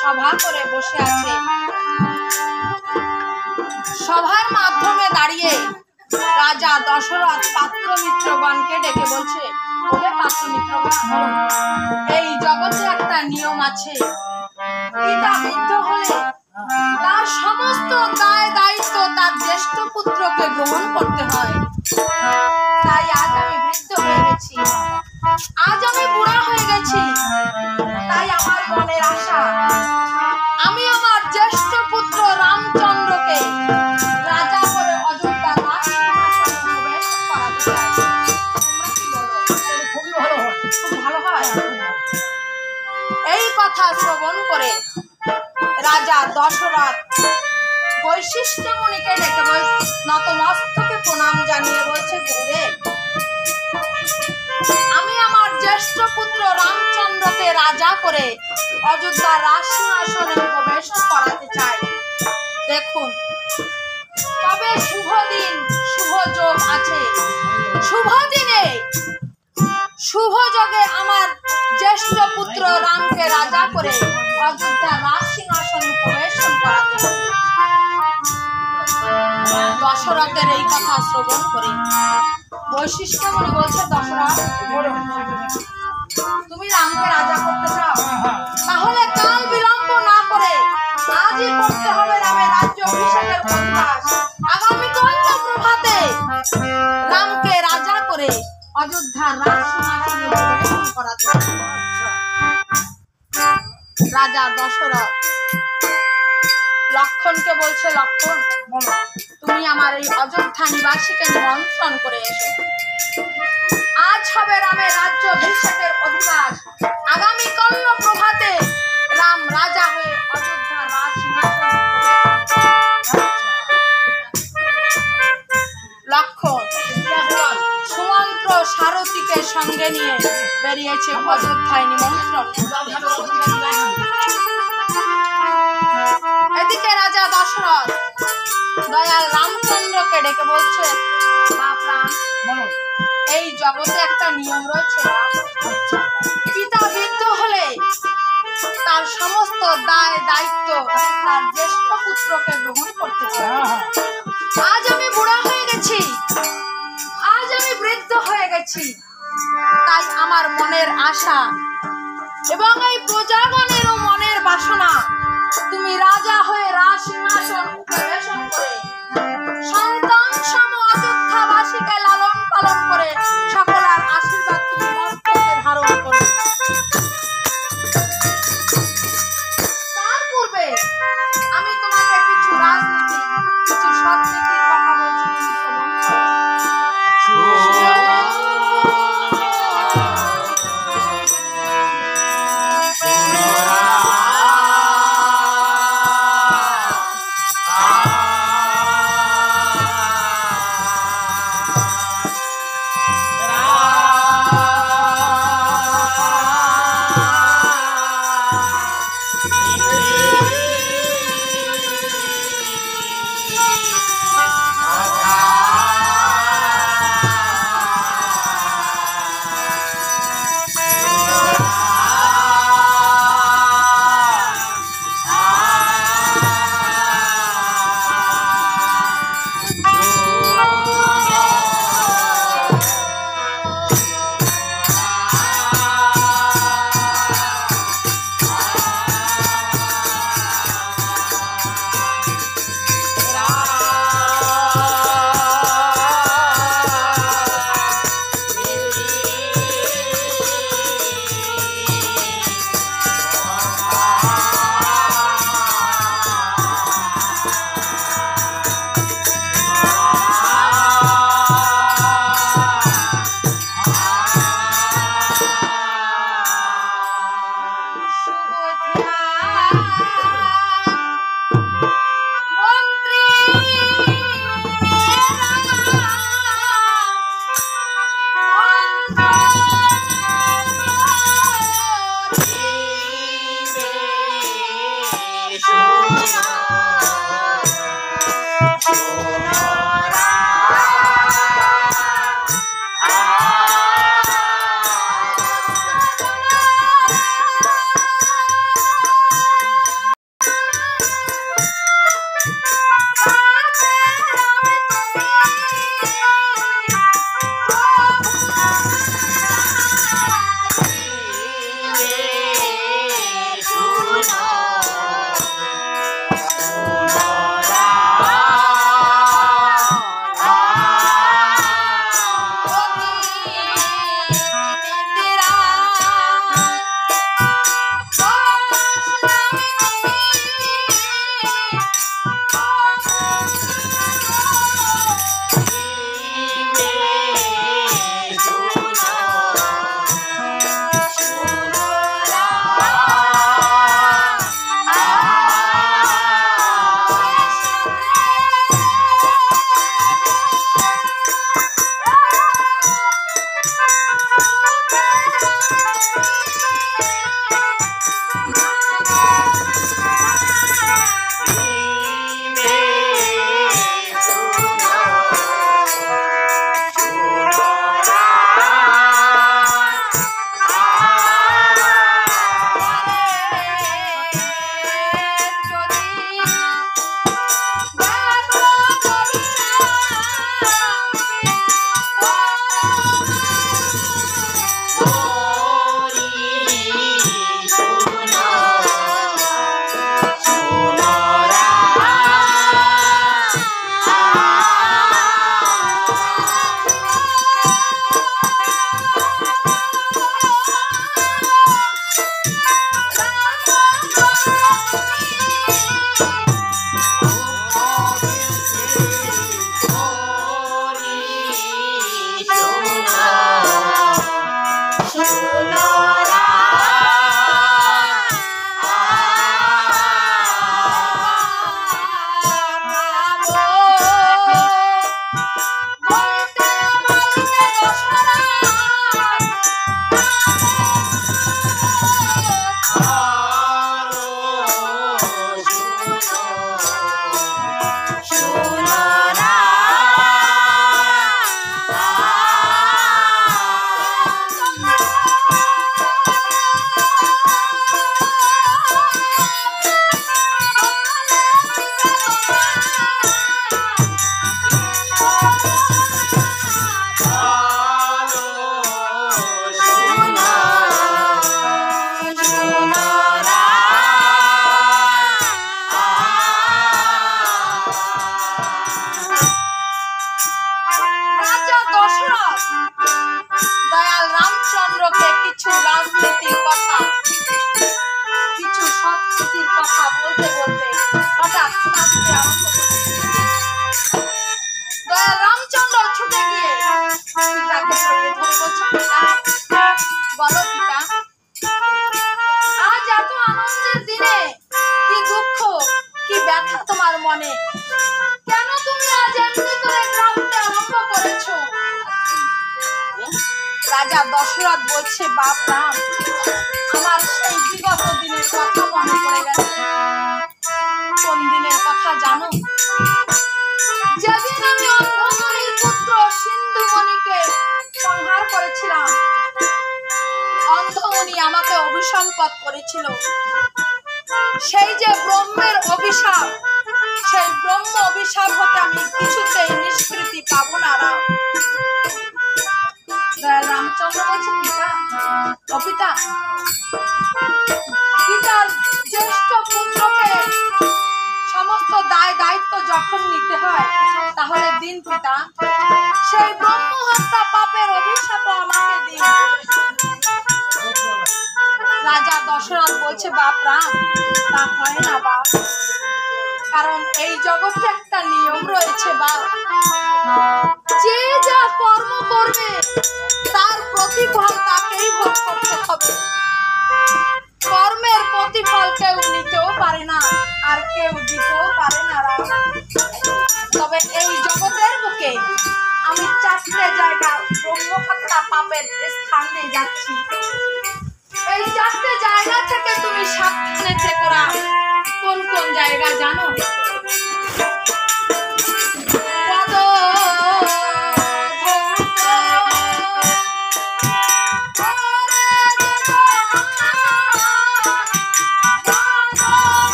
সভা করে বসে আছে। সভার মাধ্যমে দাঁড়িয়ে রাজা দশরথ পাত্র মিত্রগণকে ডেকে বলছে, ওরে পাত্র মিত্রগণ, এই জগতে একটা নিয়ম আছে, পিতা বৃদ্ধ হলে তার সমস্ত দায় দায়িত্ব তার জ্যেষ্ঠ পুত্রকে গ্রহণ করতে হয়। তাই আজ আমি বৃদ্ধ হয়ে গেছি, আজ আমি বুড়া হয়ে গেছি। তাই আমার মনের আশা, আমি আমার জ্যেষ্ঠ পুত্র রামচন্দ্রকে রাজা করে অযোধ্যা করাতে চাই। তোমরা কি বলো? খুবই ভালো হয়, খুব ভালো হয়। এই কথা শ্রবণ করে রাজা দশরথ বৈশিষ্ট্য মুনিকে ডেকে নতমস্তকে প্রণাম জানিয়ে বলছে, গুরুদেব, আমি আমার জ্যেষ্ঠ পুত্র রামচন্দ্রকে রাজা করে অযোধ্যা রাজসিংহাসনে প্রবেশ করাতে চাই। দেখুন, তবে শুভ দিন শুভ যোগ আছে, শুভ দিনে শুভ যোগে আমার জ্যেষ্ঠ পুত্র রামকে রাজা করে অযোধ্যা রাজসিংহাসনে প্রবেশ করাতে হবে। দশরথের এই কথা শ্রবণ করে বৈশিষ্ট্য মুনি বলছে, দশরথ, তুমি রামকে রাজা করতে চাও, তাহলে কাল বিলম্ব না করে আজই করতে হবে রামের রাজ্য অভিষেকের অধিবাস। আগামীকাল প্রভাতে রামকে রাজা করে অযোধ্যার রাজসিংহাসনে প্রবেশ করাতে হবে। রাজা দশরথ লক্ষণকে বলছে, লক্ষণ, তুমি আমার এই অযোধ্যা নিবাসীকে নিমন্ত্রণ করে এসো। আজ হবে রামের রাজ্য অভিষেকের অধিবাস। আগামীকাল প্রভাতে রাম রাজা হয়ে অযোধ্যা রাজসিংহাসনে লক্ষণ সুমন্ত্র সারথীকে সঙ্গে নিয়ে বেরিয়েছে অযোধ্যায় নিমন্ত্রণ। এদিকে রাজা দশরথ দয়াল রামচন্দ্রকে ডেকে বলছে, বাপ রাম, এই জগতে একটা নিয়ম রয়েছে, পিতা বৃদ্ধ হলে তার সমস্ত দায় দায়িত্ব তার জ্যেষ্ঠ পুত্রকে গ্রহণ করতে হয়। আজ আমি বুড়া হয়ে গেছি, আজ আমি বৃদ্ধ হয়ে গেছি। তাই আমার মনের আশা এবং এই প্রজাগণেরও মনের বাসনা, তুমি রাজা হয়ে রাজসিংহাসন পরিবেশন করে সন্তান সম অযোধ্যাবাসীকে লালন পালন করে সকলের আশীর্বাদ তুমি মস্তকে ধারণ করো। তার পূর্বে আমি তোমাকে কিছু রাজনীতি, কিছু সৎনীতির কথা বলছি। মনে, কেন তুমি আজ এমনি করে কাঁদতে আরম্ভ করেছো? রাজা দশরথ বলছে, বাপ রাম, আমার সেই বিগত দিনের কথা মনে পড়ে গেছে। কোন দিনের কথা জানো? যেদিন আমি অন্ধমণির পুত্র সিন্ধুমণিকে সংহার করেছিলাম। অন্ধমণি আমাকে অভিসম্পাত করেছিল। সেই যে ব্রহ্মের অভিশাপ, সেই ব্রহ্ম অভিশাপ হতে আমি কিছুতেই নিষ্কৃতি পাবো না। রামচন্দ্র বলছে, পিতা, পিতা, পিতার জ্যেষ্ঠ পুত্রকে সমস্ত দায় দায়িত্ব যখন নিতে হয়, তাহলে দিন পিতা, সেই ব্রহ্ম হত্যা পাপের অভিশাপ আমাকে দিন। রাজা দশরথ বলছে, বাপ রাম, তা হয় না বাপ, কারণ এই জগতে একটা নিয়ম রয়েছে বাপ, যে যা কর্ম করবে তার প্রতিফল তাকেই ভোগ করতে হবে। কর্মের প্রতিফল কেউ নিতেও পারে না, আর কেউ দিতেও পারে না। তবে এই জগতের বুকে আমি 4টে জায়গা ব্রহ্মহত্যা পাপের স্থান দিয়ে যাচ্ছি। এই 4টে জায়গা থেকে তুমি সাবধানে থেকো। কোন কোন জায়গা জানো?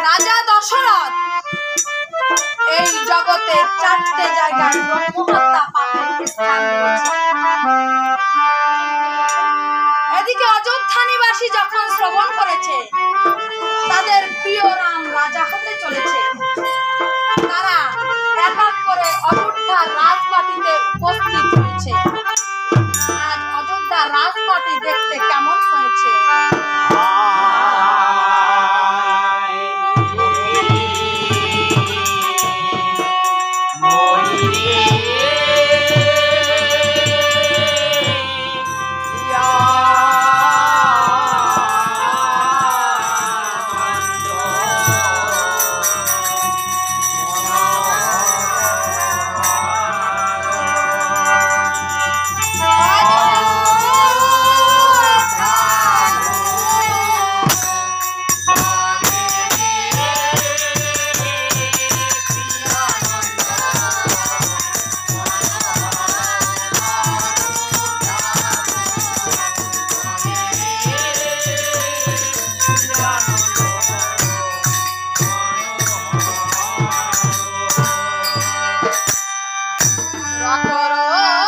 রাজা দশরথ এই জগতে 4টে জায়গায় ব্রহ্মহত্যা পাপের স্থান দিয়েছে। এদিকে অযোধ্যা নিবাসী যখন শ্রবণ করেছে তাদের প্রিয় রাম রাজা হতে চলেছে, তারা এক এক করে অযোধ্যার রাজবাটিতে উপস্থিত হয়েছে। আজ অযোধ্যার রাজবাটি দেখতে কেমন হয়েছে? রাখো